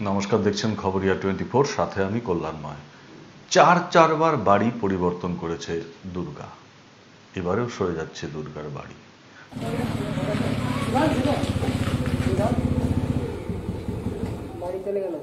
নমস্কার, দেখছেন খবরিয়া 24, সাথে আমি কল্যাণময়। চারবার বাড়ি পরিবর্তন করেছে দুর্গা। এবারেও সরে যাচ্ছে দুর্গার বাড়ি। চলে গেল।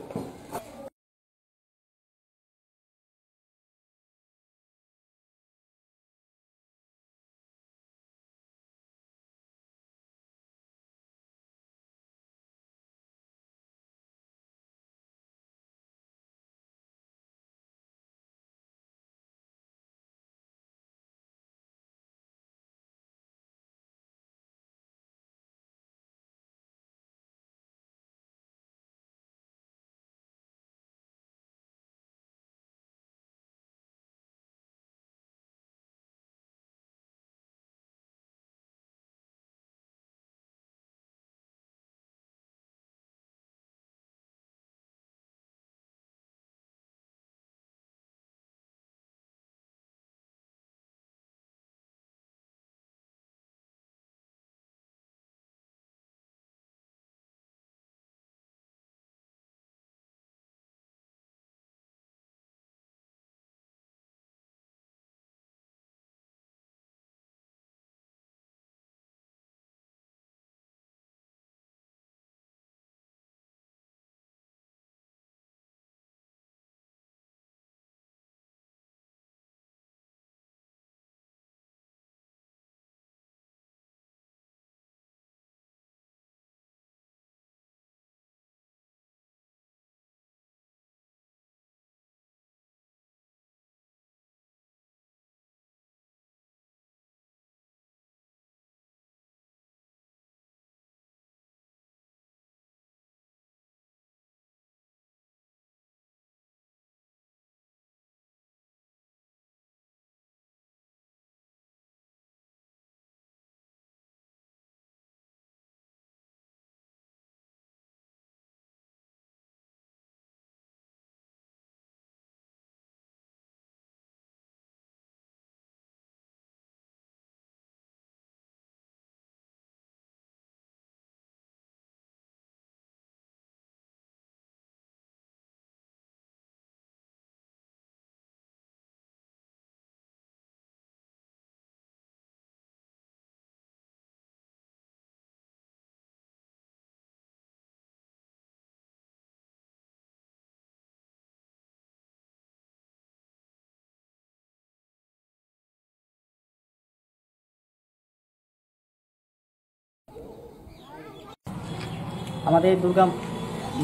আমাদের দুর্গা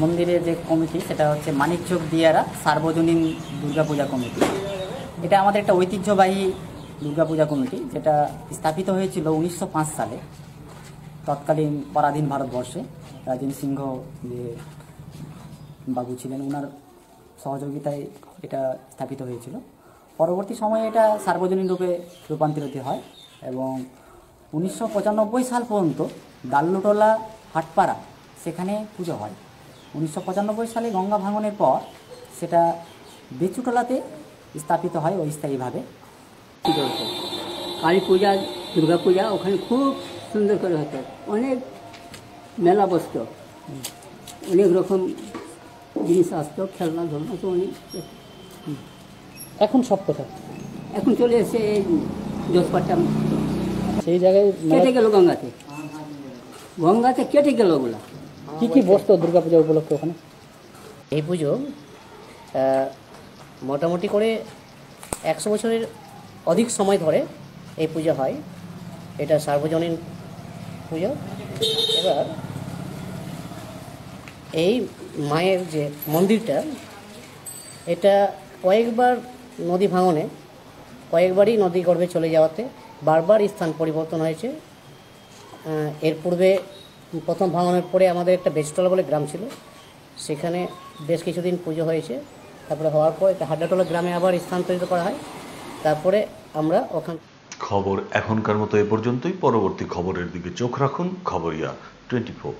মন্দিরের যে কমিটি, সেটা হচ্ছে মানিকচক দিয়ারা সার্বজনীন দুর্গাপূজা কমিটি। এটা আমাদের একটা ঐতিহ্যবাহী দুর্গাপূজা কমিটি, যেটা স্থাপিত হয়েছিল 1905 সালে, তৎকালীন পরাধীন ভারতবর্ষে। রাজেন্দ্র সিংহ যে বাবু ছিলেন, ওনার সহযোগিতায় এটা স্থাপিত হয়েছিল। পরবর্তী সময়ে এটা সার্বজনীন রূপে রূপান্তরিত হয় এবং 1995 সাল পর্যন্ত দাল্লুটোলা হাটপাড়া সেখানে পুজো হয়। 1995 সালে গঙ্গা ভাঙনের পর সেটা বেচুটোলাতে স্থাপিত হয় অস্থায়ীভাবে। কালী পূজা, দুর্গা পূজা ওখানে খুব সুন্দর করে হতো, অনেক মেলা বসতো, অনেক রকম জিনিস আসতো, খেলনা ধরনা তো অনেক। এখন সব কথা এখন চলে এসে এই 10-5টা সেই জায়গায় কেটে গেল, গঙ্গাতে কেটে গেল ওগুলা। কি বসতো দুর্গাপূজা উপলক্ষে ওখানে? এই পুজো মোটামুটি করে 100 বছরের অধিক সময় ধরে এই পুজো হয়। এটা সার্বজনীন পুজো। এবার এই মায়ের যে মন্দিরটা, এটা কয়েকবার নদী ভাঙনে, কয়েকবারই নদী গর্ভে চলে যাওয়াতে বারবার স্থান পরিবর্তন হয়েছে। এর পূর্বে প্রথম ভাঙনের পরে আমাদের একটা বেচটোলা বলে গ্রাম ছিল, সেখানে বেশ কিছুদিন পুজো হয়েছে। তারপরে হওয়ার পর একটা হাড্ডাটোলা গ্রামে আবার স্থানান্তরিত করা হয়। তারপরে আমরা ওখান খবর এখনকার মতো এ পর্যন্তই। পরবর্তী খবরের দিকে চোখ রাখুন খবরিয়া 24।